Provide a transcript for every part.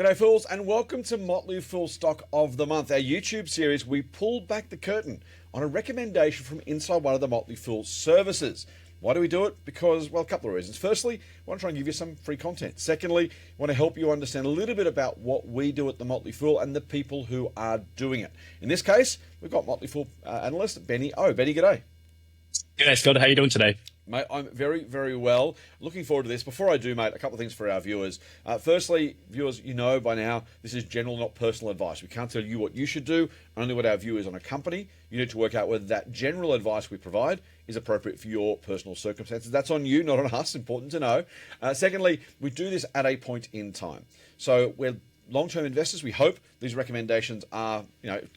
G'day fools and welcome to Motley Fool Stock of the Month, our YouTube series. We pulled back the curtain on a recommendation from inside one of the Motley Fool services. Why do we do it? Because, well, a couple of reasons. Firstly, I want to try and give you some free content. Secondly, I want to help you understand a little bit about what we do at the Motley Fool and the people who are doing it. In this case, we've got Motley Fool analyst Benny O. Benny, g'day. G'day, Scott. How are you doing today? Mate, I'm very, very well. Looking forward to this. Before I do, mate, a couple of things for our viewers. Firstly, viewers, you know by now, this is general, not personal advice. We can't tell you what you should do, only what our viewers on a company. You need to work out whether that general advice we provide is appropriate for your personal circumstances. That's on you, not on us. Important to know. Secondly, we do this at a point in time. So we're long-term investors. We hope these recommendations are,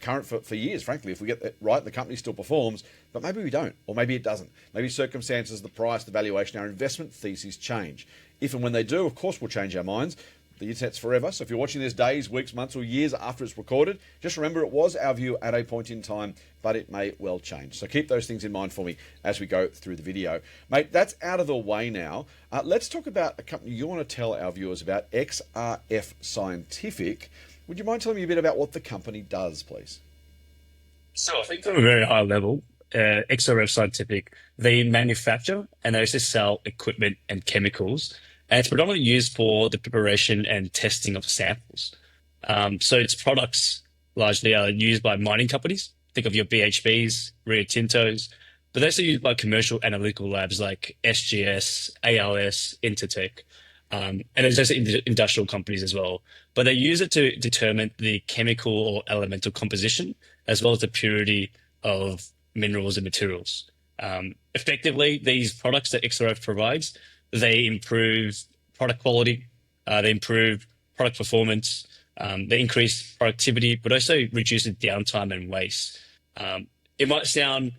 current for years. Frankly, if we get that right, the company still performs, but maybe we don't, or maybe it doesn't. Maybe circumstances, the price, the valuation, our investment theses change. If and when they do, of course, we'll change our minds. The internet's forever, so if you're watching this days, weeks, months, or years after it's recorded, just remember it was our view at a point in time, but it may well change. So keep those things in mind for me as we go through the video. Mate, that's out of the way now. Let's talk about a company you want to tell our viewers about, XRF Scientific. Would you mind telling me a bit about what the company does, please? So I think from a very high level, XRF Scientific, they manufacture and they also sell equipment and chemicals. And it's predominantly used for the preparation and testing of samples. So its products largely are used by mining companies. Think of your BHPs, Rio Tintos, but they're also used by commercial analytical labs like SGS, ALS, Intertek, and there's also industrial companies as well. But they use it to determine the chemical or elemental composition, as well as the purity of minerals and materials. Effectively, these products that XRF provides, they improve product quality, they improve product performance, they increase productivity, but also reduce the downtime and waste. It might sound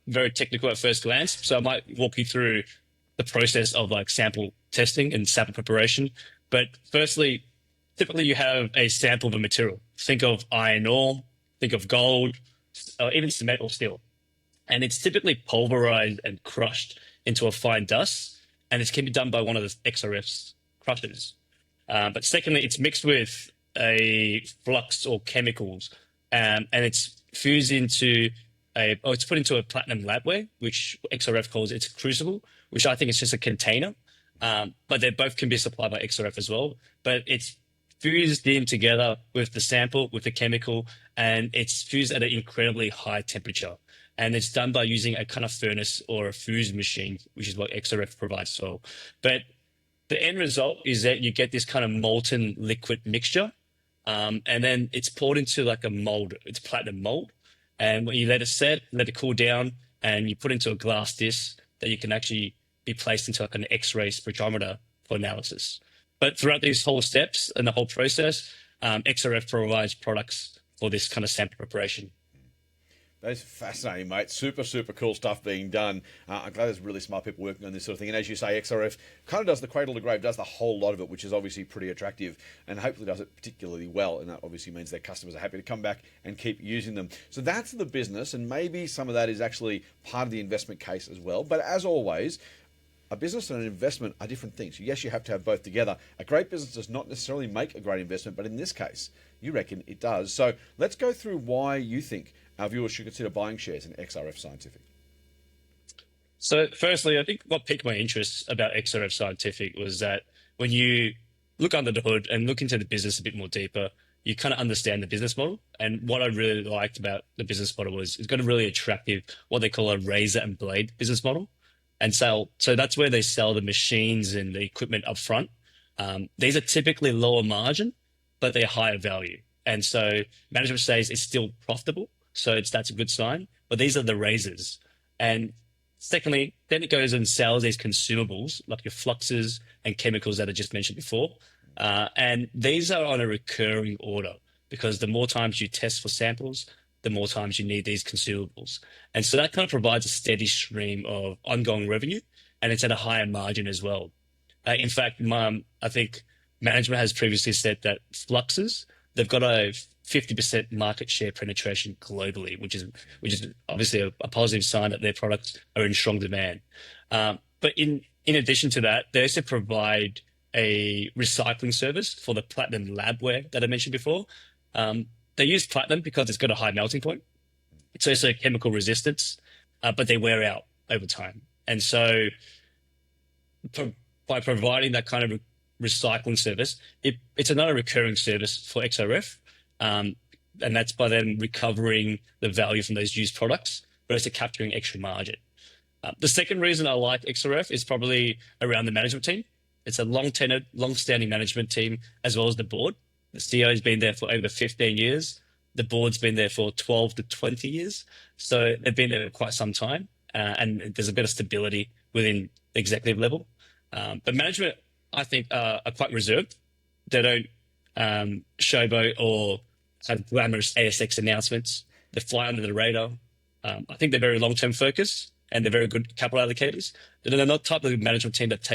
very technical at first glance, so I might walk you through the process of like sample testing and sample preparation. But firstly, typically you have a sample of a material. Think of iron ore, think of gold, or even cement or steel. And it's typically pulverized and crushed into a fine dust. And this can be done by one of the XRF's crushers. But secondly, it's mixed with a flux or chemicals, and it's fused into it's put into a platinum labware, which XRF calls its crucible, which I think is just a container. But they both can be supplied by XRF as well. But it's fused in together with the sample, with the chemical, and it's fused at an incredibly high temperature. And it's done by using a kind of furnace or a fuse machine, which is what XRF provides as well. But the end result is that you get this kind of molten liquid mixture. And then it's poured into like a mold. It's platinum mold. And when you let it set, let it cool down, and you put into a glass disc that you can actually be placed into like an X-ray spectrometer for analysis. But throughout these whole steps and the whole process, XRF provides products for this kind of sample preparation. That's fascinating, mate. Super, super cool stuff being done. I'm glad there's really smart people working on this sort of thing. And as you say, XRF kind of does the cradle to grave, does the whole lot of it, which is obviously pretty attractive and hopefully does it particularly well. And that obviously means their customers are happy to come back and keep using them. So that's the business. And maybe some of that is actually part of the investment case as well. But as always, a business and an investment are different things. Yes, you have to have both together. A great business does not necessarily make a great investment, but in this case, you reckon it does. So let's go through why you think our viewers should consider buying shares in XRF Scientific. So firstly, I think what piqued my interest about XRF Scientific was that when you look under the hood and look into the business a bit more deeper, you kind of understand the business model. And what I really liked about the business model was it's got a really attractive, what they call a razor and blade business model. And so that's where they sell the machines and the equipment up front. These are typically lower margin, but they're higher value. And so management says it's still profitable. So that's a good sign. But these are the razors. And secondly, then it goes and sells these consumables like your fluxes and chemicals that I just mentioned before. And these are on a recurring order because the more times you test for samples, the more times you need these consumables. And so that kind of provides a steady stream of ongoing revenue, and it's at a higher margin as well. In fact, I think management has previously said that fluxes, they've got a 50% market share penetration globally, which is obviously a positive sign that their products are in strong demand. But in addition to that, they also provide a recycling service for the platinum labware that I mentioned before. They use platinum because it's got a high melting point. It's also chemical resistance, but they wear out over time. And so by providing that kind of recycling service, it's another recurring service for XRF. And that's by them recovering the value from those used products, but also capturing extra margin. The second reason I like XRF is probably around the management team. It's a long-tenured, long-standing management team, as well as the board. The CEO has been there for over 15 years. The board's been there for 12 to 20 years. So they've been there for quite some time. And there's a bit of stability within the executive level. But management, I think, are quite reserved. They don't showboat or have glamorous ASX announcements. They fly under the radar. I think they're very long-term focused and they're very good capital allocators. They're not the type of management team that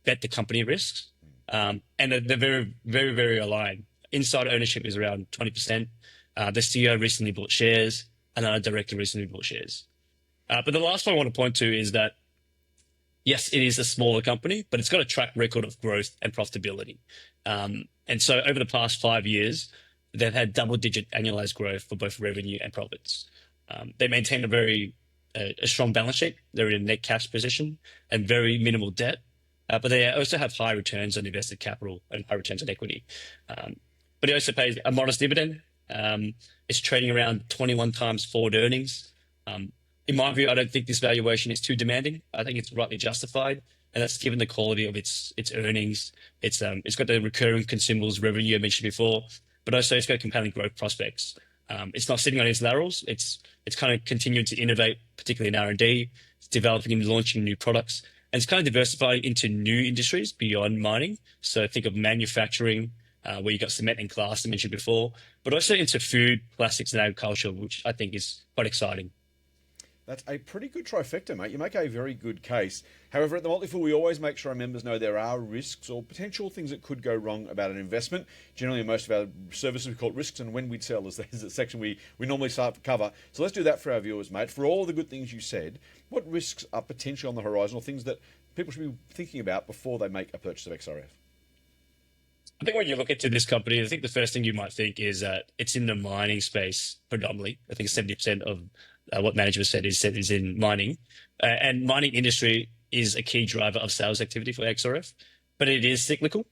bet the company risks. And they're very, very, very aligned. Insider ownership is around 20%. The CEO recently bought shares, and another director recently bought shares. But the last one I want to point to is that, yes, it is a smaller company, but it's got a track record of growth and profitability. And so over the past 5 years, they've had double-digit annualized growth for both revenue and profits. They maintain a strong balance sheet. They're in a net cash position and very minimal debt. But they also have high returns on invested capital and high returns on equity. But it also pays a modest dividend. It's trading around 21 times forward earnings. In my view, I don't think this valuation is too demanding. I think it's rightly justified, and that's given the quality of its earnings. It's got the recurring consumables revenue I mentioned before, but also it's got compelling growth prospects. It's not sitting on its laurels. It's kind of continuing to innovate, particularly in R&D. It's developing and launching new products, and it's kind of diversifying into new industries beyond mining. So think of manufacturing, where you got cement and glass I mentioned before, but also into food, plastics, and agriculture, which I think is quite exciting. That's a pretty good trifecta, mate. You make a very good case. However, at the Motley Fool, we always make sure our members know there are risks or potential things that could go wrong about an investment. Generally, in most of our services, we call it risks, and when we sell is the section we normally start to cover. So let's do that for our viewers, mate. For all the good things you said, what risks are potentially on the horizon or things that people should be thinking about before they make a purchase of XRF? I think when you look into this company, I think the first thing you might think is that it's in the mining space predominantly. I think 70% of what management said is in mining. And mining industry is a key driver of sales activity for XRF, but it is cyclical,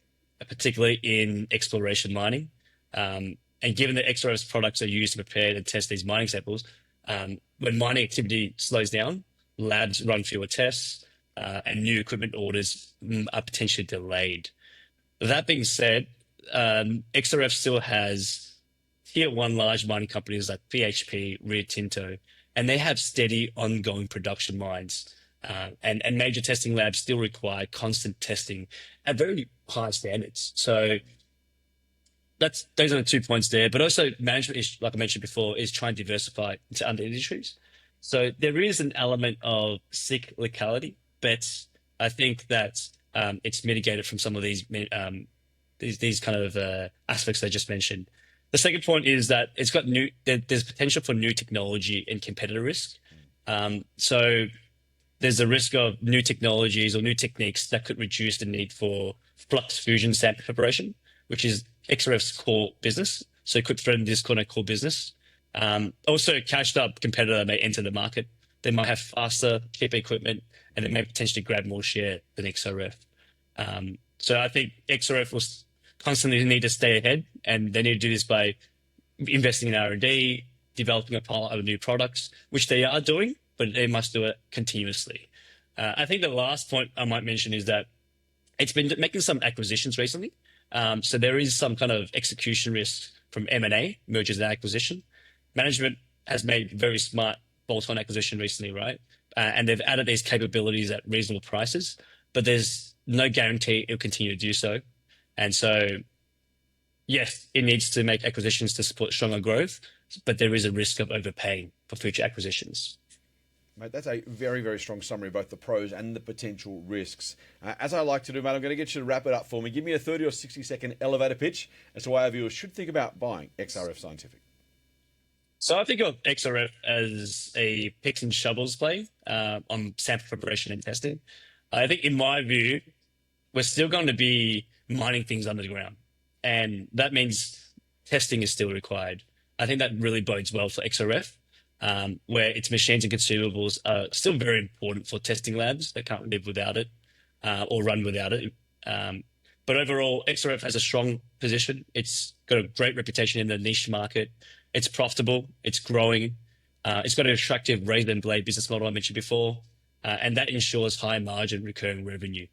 particularly in exploration mining. And given that XRF's products are used to prepare and test these mining samples, when mining activity slows down, labs run fewer tests, and new equipment orders are potentially delayed. That being said, XRF still has tier one large mining companies like BHP, Rio Tinto, and they have steady ongoing production mines. And major testing labs still require constant testing at very high standards. So those are the 2 points there. But also management is, like I mentioned before, is trying to diversify into other industries. So there is an element of cyclicality, but I think that it's mitigated from some of these kind of aspects I just mentioned. The second point is that it's got there's potential for new technology and competitor risk. So there's a risk of new technologies or new techniques that could reduce the need for flux fusion sample preparation, which is XRF's core business. So it could threaten this kind of core business. Also, a cashed up competitor may enter the market. They might have faster, cheaper equipment, and they may potentially grab more share than XRF. So I think XRF will constantly need to stay ahead, and they need to do this by investing in R&D, developing a pile of new products, which they are doing, but they must do it continuously. I think the last point I might mention is that it's been making some acquisitions recently. So there is some kind of execution risk from M&A, mergers and acquisition. Management has made very smart bolt-on acquisition recently, right? And they've added these capabilities at reasonable prices, but there's no guarantee it'll continue to do so. And so, yes, it needs to make acquisitions to support stronger growth, but there is a risk of overpaying for future acquisitions. Mate, that's a very, very strong summary of both the pros and the potential risks. As I like to do, mate, I'm going to get you to wrap it up for me. Give me a 30 or 60-second elevator pitch as to why our viewers should think about buying XRF Scientific. So I think of XRF as a picks and shovels play on sample preparation and testing. I think in my view, we're still going to be mining things under the ground. And that means testing is still required. I think that really bodes well for XRF, where its machines and consumables are still very important for testing labs that can't live without it or run without it. Um, but overall, XRF has a strong position. It's got a great reputation in the niche market. It's profitable. It's growing. It's got an attractive razor and blade business model I mentioned before, and that ensures high margin recurring revenue.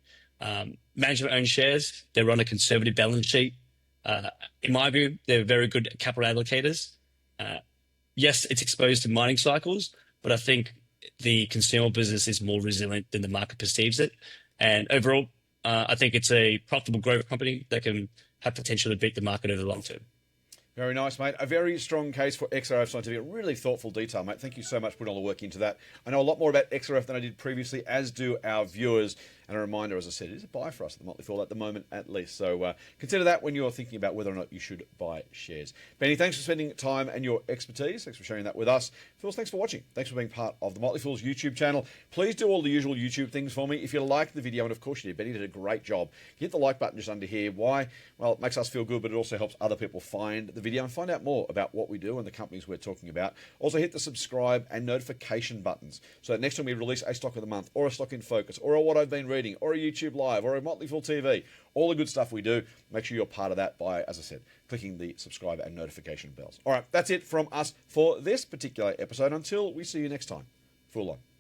Management owned shares. They're on a conservative balance sheet. In my view, they're very good capital allocators. Yes, it's exposed to mining cycles, but I think the consumer business is more resilient than the market perceives it. And overall, I think it's a profitable growth company that can have potential to beat the market over the long term. Very nice, mate. A very strong case for XRF Scientific. Really thoughtful detail, mate. Thank you so much for putting all the work into that. I know a lot more about XRF than I did previously, as do our viewers. And a reminder, as I said, it is a buy for us at the Motley Fool at the moment, at least. So consider that when you're thinking about whether or not you should buy shares. Benny, thanks for spending time and your expertise. Thanks for sharing that with us. Phils, thanks for watching. Thanks for being part of the Motley Fool's YouTube channel. Please do all the usual YouTube things for me. If you liked the video, and of course you did, Benny did a great job. Hit the like button just under here. Why? Well, it makes us feel good, but it also helps other people find the video and find out more about what we do and the companies we're talking about. Also hit the subscribe and notification buttons so that next time we release a stock of the month or a stock in focus or a what I've been reading or a YouTube live or a Motley Fool TV, all the good stuff we do, make sure you're part of that by, as I said, clicking the subscribe and notification bells. All right, that's it from us for this particular episode. Until we see you next time, Fool on.